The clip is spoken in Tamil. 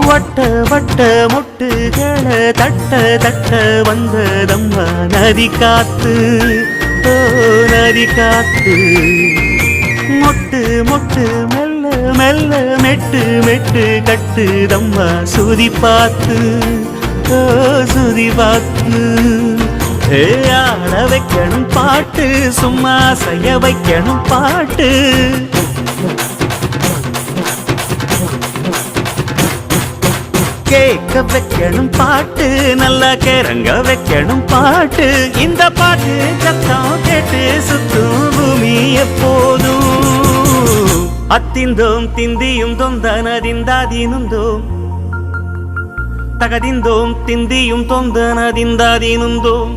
வட்ட வட்ட மொட்டுகளை தட்ட தட்ட வந்ததம்மா நதி காத்து, ஓ நதி காத்து. மொட்டு மொட்டு மெல்ல மெல்ல மெட்டு மெட்டு கட்டுதம்மா சுதி பார்த்து, ஓ சுதி பார்த்து. ஆட வைக்கணும் பாட்டு, சும்மா செய்ய வைக்கணும் பாட்டு. கேட்க வைக்கணும் பாட்டு, நல்லா கிறங்க வைக்கணும் பாட்டு. இந்த பாட்டு சத்தம் கேட்டு சுத்தும் பூமி எப்போதும். அத்திந்தோம் திந்தியும் தொந்தனதிந்தாதீனுந்தோம், தகதிந்தோம் திந்தியும் தொந்தனதிந்தாதீனுந்தோம்.